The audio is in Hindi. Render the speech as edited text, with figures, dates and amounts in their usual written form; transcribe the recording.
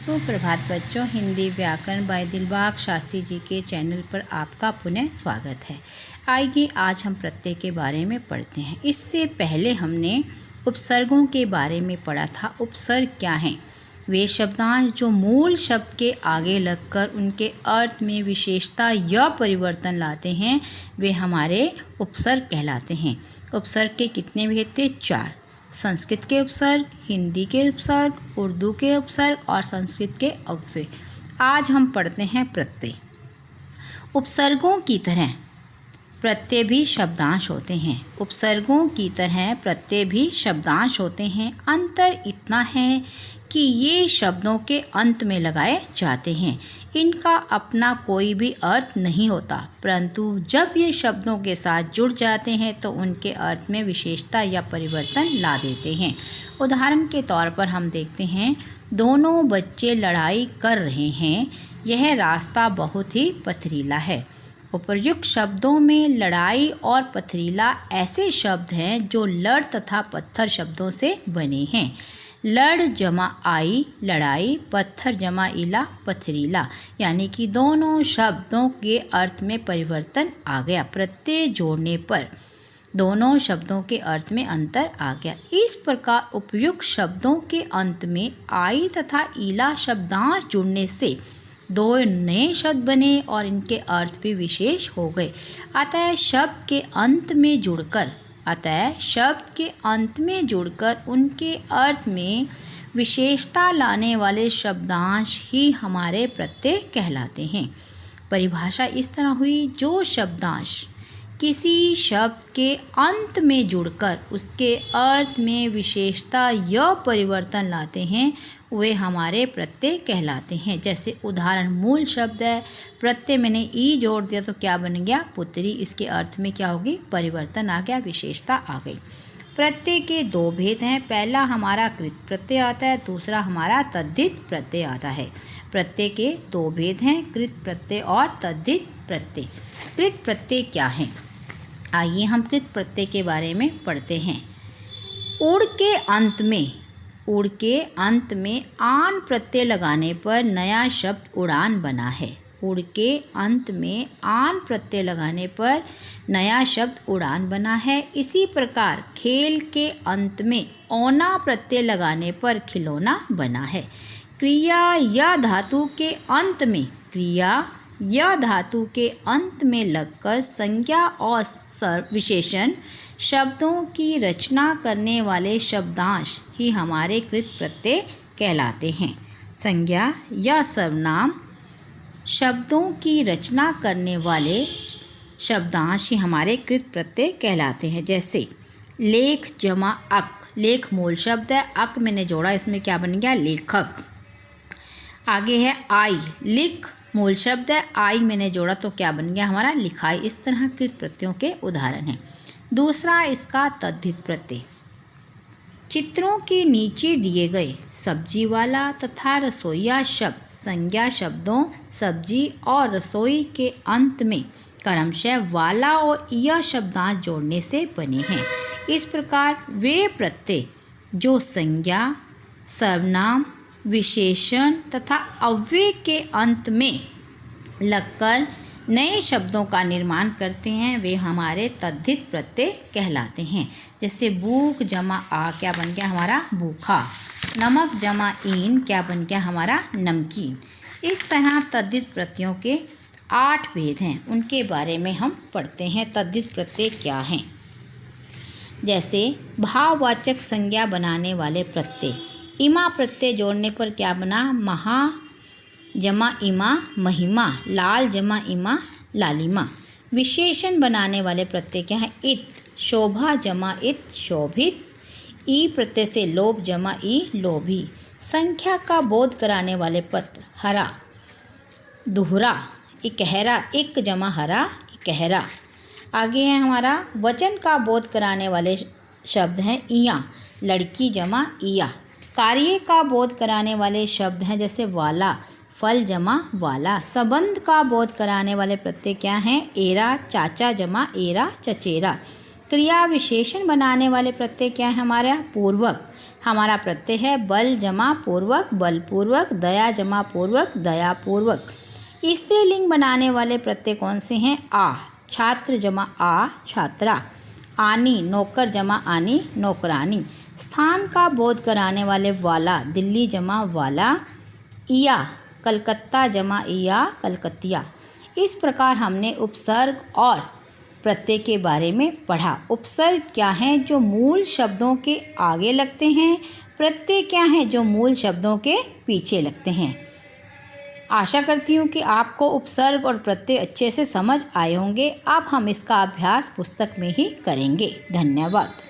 सुप्रभात बच्चों, हिंदी व्याकरण बाय दिलबाग शास्त्री जी के चैनल पर आपका पुनः स्वागत है। आइए आज हम प्रत्यय के बारे में पढ़ते हैं। इससे पहले हमने उपसर्गों के बारे में पढ़ा था। उपसर्ग क्या हैं? वे शब्दांश जो मूल शब्द के आगे लगकर उनके अर्थ में विशेषता या परिवर्तन लाते हैं, वे हमारे उपसर्ग कहलाते हैं। उपसर्ग के कितने भेद थे? 4। संस्कृत के उपसर्ग, हिंदी के उपसर्ग, उर्दू के उपसर्ग और संस्कृत के अव्यय। आज हम पढ़ते हैं प्रत्यय। उपसर्गों की तरह प्रत्यय भी शब्दांश होते हैं। उपसर्गों की तरह प्रत्यय भी शब्दांश होते हैं। अंतर इतना है कि ये शब्दों के अंत में लगाए जाते हैं। इनका अपना कोई भी अर्थ नहीं होता, परंतु जब ये शब्दों के साथ जुड़ जाते हैं तो उनके अर्थ में विशेषता या परिवर्तन ला देते हैं। उदाहरण के तौर पर हम देखते हैं, दोनों बच्चे लड़ाई कर रहे हैं। यह रास्ता बहुत ही पथरीला है। उपर्युक्त शब्दों में लड़ाई और पथरीला ऐसे शब्द हैं जो लड़ तथा पत्थर शब्दों से बने हैं। लड़ जमा आई लड़ाई, पत्थर जमा इला पथरीला, यानी कि दोनों शब्दों के अर्थ में परिवर्तन आ गया। प्रत्यय जोड़ने पर दोनों शब्दों के अर्थ में अंतर आ गया। इस प्रकार उपयुक्त शब्दों के अंत में आई तथा इला शब्दांश जुड़ने से दो नए शब्द बने और इनके अर्थ भी विशेष हो गए। अतः शब्द के अंत में जुड़कर उनके अर्थ में विशेषता लाने वाले शब्दांश ही हमारे प्रत्यय कहलाते हैं। परिभाषा इस तरह हुई, जो शब्दांश किसी शब्द के अंत में जुड़कर उसके अर्थ में विशेषता या परिवर्तन लाते हैं, वे हमारे प्रत्यय कहलाते हैं। जैसे उदाहरण, मूल शब्द है, प्रत्यय मैंने ई जोड़ दिया तो क्या बन गया? पुत्री। इसके अर्थ में क्या होगी? परिवर्तन आ गया, विशेषता आ गई। प्रत्यय के 2 भेद हैं। पहला हमारा कृत प्रत्यय आता है, दूसरा हमारा तद्धित प्रत्यय आता है। प्रत्यय के 2 भेद हैं, कृत प्रत्यय और तद्धित प्रत्यय। कृत प्रत्यय क्या है? आइए हम कृत प्रत्यय के बारे में पढ़ते हैं। उड़ के अंत में आन प्रत्यय लगाने पर नया शब्द उड़ान बना है। उड़ के अंत में आन प्रत्यय लगाने पर नया शब्द उड़ान बना है। इसी प्रकार खेल के अंत में औना प्रत्यय लगाने पर खिलौना बना है। क्रिया या धातु के अंत में लगकर संज्ञा और विशेषण शब्दों की रचना करने वाले शब्दांश ही हमारे कृत प्रत्यय कहलाते हैं। संज्ञा या सर्वनाम शब्दों की रचना करने वाले शब्दांश ही हमारे कृत प्रत्यय कहलाते हैं। जैसे लेख जमा अक, लेख मूल शब्द है, अक मैंने जोड़ा, इसमें क्या बन गया? लेखक। आगे है आई, लिख मूल शब्द है, आई मैंने जोड़ा तो क्या बन गया? हमारा लिखाई। इस तरह कृत प्रत्ययों के उदाहरण हैं। दूसरा इसका तद्धित प्रत्यय। चित्रों के नीचे दिए गए सब्जी वाला तथा रसोईया शब्द संज्ञा शब्दों सब्जी और रसोई के अंत में क्रमशः वाला और या शब्दांश जोड़ने से बने हैं। इस प्रकार वे प्रत्यय जो संज्ञा, सर्वनाम, विशेषण तथा अव्यय के अंत में लगकर नए शब्दों का निर्माण करते हैं, वे हमारे तद्धित प्रत्यय कहलाते हैं। जैसे भूख जमा आ, क्या बन गया? हमारा भूखा। नमक जमा ईन, क्या बन गया? हमारा नमकीन। इस तरह तद्धित प्रत्ययों के 8 भेद हैं, उनके बारे में हम पढ़ते हैं। तद्धित प्रत्यय क्या हैं? जैसे भाववाचक संज्ञा बनाने वाले प्रत्यय। इमा प्रत्यय जोड़ने पर क्या बना? महा जमा इमा महिमा, लाल जमा इमा लालिमा। विशेषण बनाने वाले प्रत्यय क्या है? इत, शोभा जमा इत शोभित। ई प्रत्यय से लोभ जमा ई लोभी। संख्या का बोध कराने वाले पद हरा, दुहरा, इकहरा, इक जमा हरा इकहरा। आगे है हमारा वचन का बोध कराने वाले शब्द हैं इया, लड़की जमा इया। कार्य का बोध कराने वाले शब्द हैं जैसे वाला, फल जमा वाला। संबंध का बोध कराने वाले प्रत्यय क्या हैं? एरा, चाचा जमा एरा चचेरा। क्रिया विशेषण बनाने वाले प्रत्यय क्या है? हमारा पूर्वक, हमारा प्रत्यय है बल जमा पूर्वक बलपूर्वक, दया जमा पूर्वक दयापूर्वक। स्त्रीलिंग बनाने वाले प्रत्यय कौन से हैं? आ, छात्र जमा आ छात्रा, आनी नौकर जमा आनी नौकरानी। स्थान का बोध कराने वाले वाला, दिल्ली जमा वाला, इया कलकत्ता जमा इया कलकतिया। इस प्रकार हमने उपसर्ग और प्रत्यय के बारे में पढ़ा। उपसर्ग क्या हैं? जो मूल शब्दों के आगे लगते हैं। प्रत्यय क्या हैं? जो मूल शब्दों के पीछे लगते हैं। आशा करती हूँ कि आपको उपसर्ग और प्रत्यय अच्छे से समझ आए होंगे। अब हम इसका अभ्यास पुस्तक में ही करेंगे। धन्यवाद।